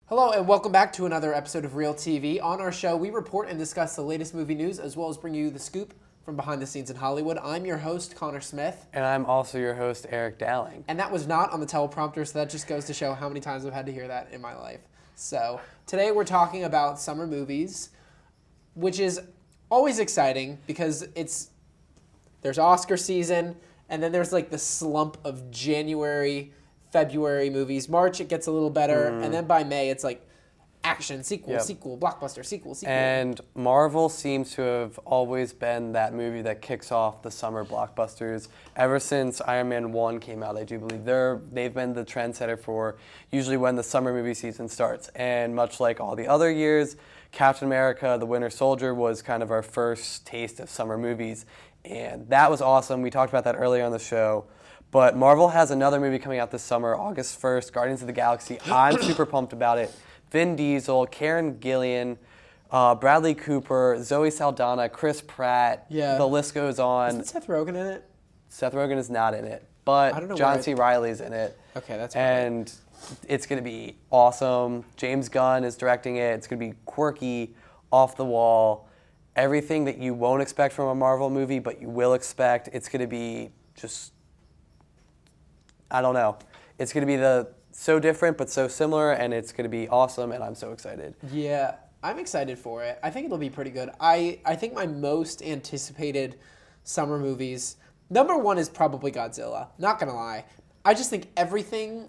Hello and welcome back to another episode of Reeltv. On our show, we report and discuss the latest movie news as well as bring you the scoop from behind the scenes in Hollywood. I'm your host, Connor Smith. And I'm also your host, Eric Dowling. And that was not on the teleprompter, so that just goes to show how many times I've had to hear that in my life. So today we're talking about summer movies, which is always exciting because there's Oscar season, and then there's like the slump of January, February movies. March, it gets a little better. And then by May, it's like action, sequel, blockbuster, sequel. And Marvel seems to have always been that movie that kicks off the summer blockbusters. Ever since Iron Man 1 came out, I do believe they've been the trendsetter for usually when the summer movie season starts. And much like all the other years, Captain America, The Winter Soldier was kind of our first taste of summer movies. And that was awesome. We talked about that earlier on the show. But Marvel has another movie coming out this summer, August 1st, Guardians of the Galaxy. I'm super pumped about it. Vin Diesel, Karen Gillan, Bradley Cooper, Zoe Saldana, Chris Pratt. Yeah. The list goes on. Isn't Seth Rogen in it? Seth Rogen is not in it, but John C. Reilly's in it. Okay, that's And it's going to be awesome. James Gunn is directing it. It's going to be quirky, off the wall, everything that you won't expect from a Marvel movie, but you will expect. It's going to be just... I don't know. It's going to be so different but so similar, and it's going to be awesome, and I'm so excited. Yeah, I'm excited for it. I think it'll be pretty good. I think my most anticipated summer movies, number one is probably Godzilla. Not going to lie. I just think everything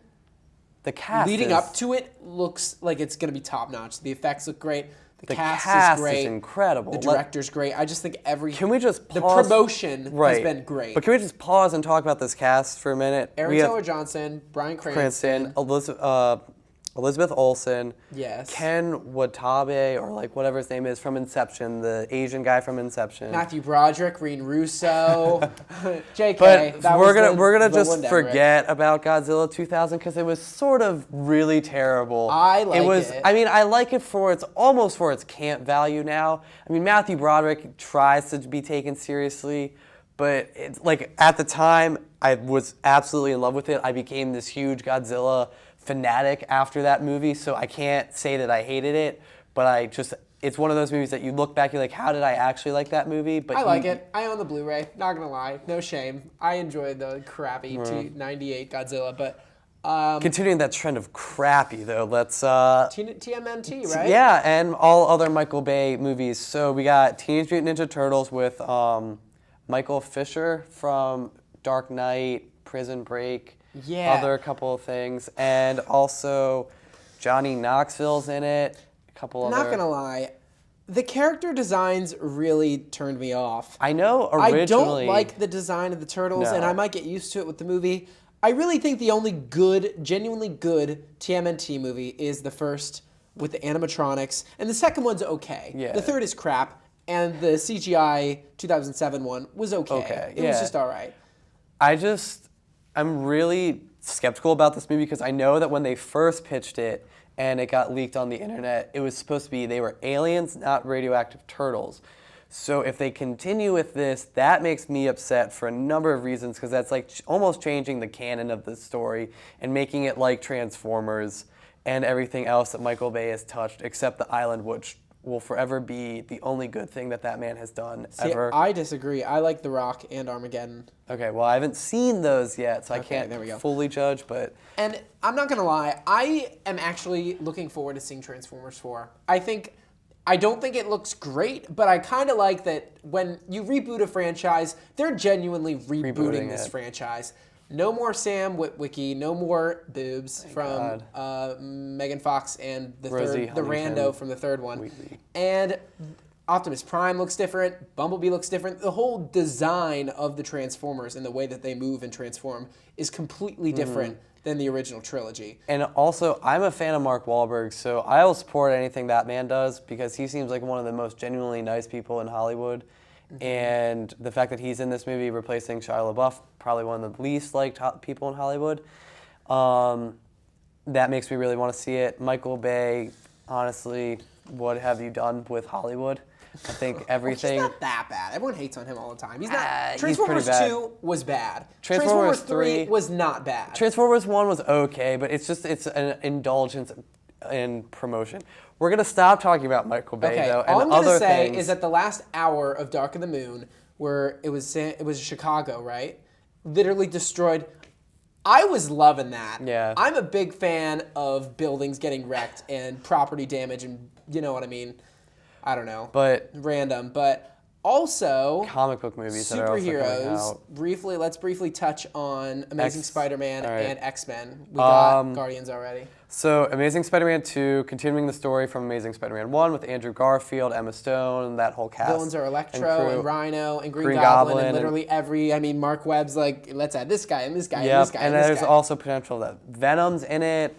the cast leading up to it looks like it's going to be top-notch. The effects look great. The cast is great. Is incredible. The director's great. I just think Can we just pause? The promotion has been great. But can we just pause and talk about this cast for a minute? Aaron Taylor Johnson, Bryan Cranston, Elizabeth Olsen, yes, Ken Watanabe, or like whatever his name is from Inception, the Asian guy from Inception. Matthew Broderick, Rene Russo, JK. But we're gonna just forget about Godzilla 2000 because it was sort of really terrible. I like it. I mean, I like it it's almost for its camp value now. I mean, Matthew Broderick tries to be taken seriously, but it's like at the time I was absolutely in love with it. I became this huge Godzilla fanatic after that movie, so I can't say that I hated it, but it's one of those movies that you look back, you're like, how did I actually like that movie? But I like it. I own the Blu-ray, not gonna lie, no shame. I enjoyed the crappy 98 Godzilla, but continuing that trend of crappy though, let's TMNT, right? Yeah, and all other Michael Bay movies. So we got Teenage Mutant Ninja Turtles with Michael Fisher from Dark Knight, Prison Break. Yeah. Other couple of things. And also Johnny Knoxville's in it. Not gonna lie, the character designs really turned me off. I know originally... I don't like the design of the turtles, and I might get used to it with the movie. I really think the only genuinely good TMNT movie is the first with the animatronics, and the second one's okay. Yeah. The third is crap, and the CGI 2007 one was okay. It was just all right. I'm really skeptical about this movie because I know that when they first pitched it and it got leaked on the internet, it was supposed to be they were aliens, not radioactive turtles. So if they continue with this, that makes me upset for a number of reasons because that's like almost changing the canon of the story and making it like Transformers and everything else that Michael Bay has touched except the island, which will forever be the only good thing that man has done ever. I disagree. I like The Rock and Armageddon. Okay, well, I haven't seen those yet, so I can't fully judge, but... And I'm not going to lie, I am actually looking forward to seeing Transformers 4. I don't think it looks great, but I kind of like that when you reboot a franchise, they're genuinely rebooting this franchise. No more Sam Witwicky, no more boobs from Megan Fox and the rando from the third one. And Optimus Prime looks different, Bumblebee looks different. The whole design of the Transformers and the way that they move and transform is completely different than the original trilogy. And also, I'm a fan of Mark Wahlberg, so I will support anything that man does because he seems like one of the most genuinely nice people in Hollywood. And the fact that he's in this movie replacing Shia LaBeouf, probably one of the least liked people in Hollywood, that makes me really want to see it. Michael Bay, honestly, what have you done with Hollywood? I think everything... He's not that bad. Everyone hates on him all the time. He's not. Transformers 2 was bad. Transformers 3 was not bad. Transformers 1 was okay, but it's an indulgence in promotion. We're gonna stop talking about Michael Bay Okay, though, all I'm and gonna other say things. is that the last hour of Dark of the Moon, where it was Chicago, right? Literally destroyed. I was loving that. Yeah. I'm a big fan of buildings getting wrecked and property damage, and you know what I mean. I don't know, But random, but also comic book movies that are also coming superheroes. out. Let's briefly touch on Amazing Spider-Man all right. and X-Men. We got Um, Guardians already. So, Amazing Spider-Man 2, continuing the story from Amazing Spider-Man 1 with Andrew Garfield, Emma Stone, that whole cast. Villains are Electro crew. and Rhino and Green Green Goblin, Goblin and literally Mark Webb's like, let's add this guy and this guy and Yep, this guy and and this there's guy. also potential that Venom's in it.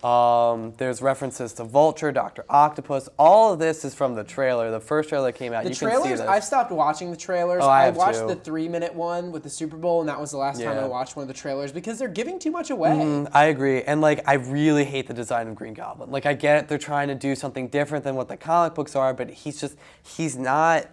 There's references to Vulture, Dr. Octopus. All of this is from the trailer, the first trailer that came out. The you can see trailers, this. I've stopped watching the trailers. Oh, I I have watched too. the 3-minute one with the Super Bowl, and that was the last time Yeah. I watched one of the trailers because they're giving too much away. I agree, and like I really hate the design of Green Goblin. Like I get it, they're trying to do something different than what the comic books are, but he's not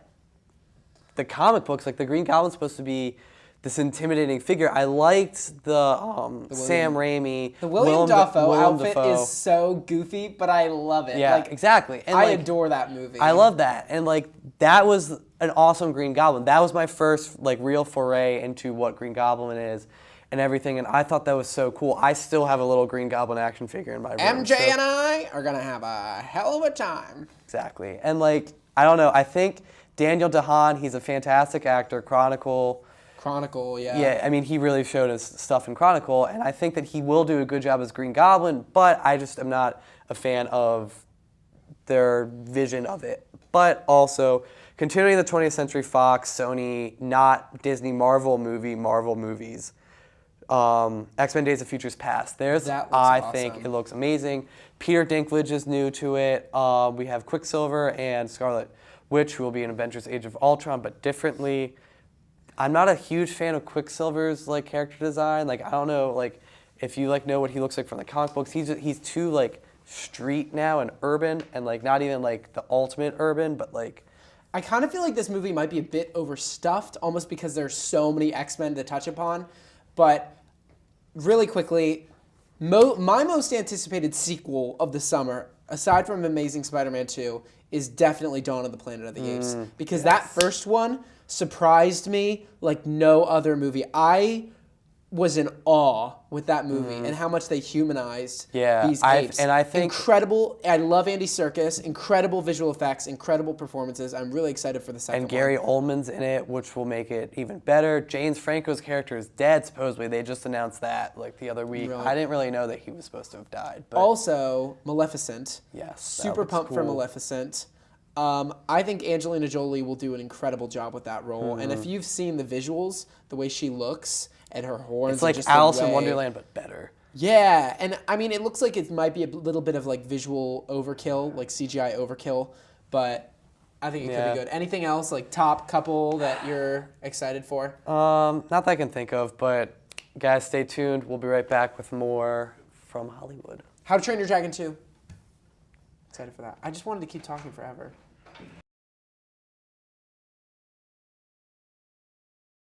the comic books. Like the Green Goblin's supposed to be this intimidating figure. I liked the Sam Raimi, The William Dafoe Willem outfit Dafoe. is so goofy, but I love it. Yeah, like, exactly. And I like, adore that movie. I love that, and like that was an awesome Green Goblin. That was my first like real foray into what Green Goblin is and everything, and I thought that was so cool. I still have a little Green Goblin action figure in my room. MJ so- and I are gonna have a hell of a time. Exactly, and like I don't know. I think Daniel DeHaan, he's a fantastic actor. Chronicle. Yeah. Yeah, I mean, he really showed his stuff in Chronicle, and I think that he will do a good job as Green Goblin, but I just am not a fan of their vision of it. But also, continuing the 20th Century Fox, Sony, not Disney, Marvel movies. X-Men Days of Futures Past. I think awesome. it looks amazing. Peter Dinklage is new to it. We have Quicksilver and Scarlet Witch, who will be in Avengers Age of Ultron, but differently. I'm not a huge fan of Quicksilver's like character design. Like I don't know, like if you like know what he looks like from the comic books, he's too like street now and urban, and like not even like the ultimate urban, but like I kind of feel like this movie might be a bit overstuffed, almost because there's so many X-Men to touch upon. But really quickly, my most anticipated sequel of the summer, aside from Amazing Spider-Man 2, is definitely Dawn of the Planet of the Apes. Because that first one surprised me like no other movie. I was in awe with that movie and how much they humanized these apes. And I think incredible. I love Andy Serkis. Incredible visual effects, incredible performances. I'm really excited for the second and one. Gary Oldman's in it, which will make it even better. James Franco's character is dead, supposedly. They just announced that like the other week. Really? I didn't really know that he was supposed to have died. But Also, Maleficent. yes, that Super looks pumped for cool. Maleficent. I think Angelina Jolie will do an incredible job with that role. And if you've seen the visuals, the way she looks and her horns, It's like and just Alice the in way, Wonderland, but better. Yeah, and I mean, it looks like it might be a little bit of like visual overkill, like CGI overkill, but I think it could be good. Anything else, like top couple that you're excited for? Not that I can think of, but guys, stay tuned. We'll be right back with more from Hollywood. How to Train Your Dragon 2. Excited for that. I just wanted to keep talking forever.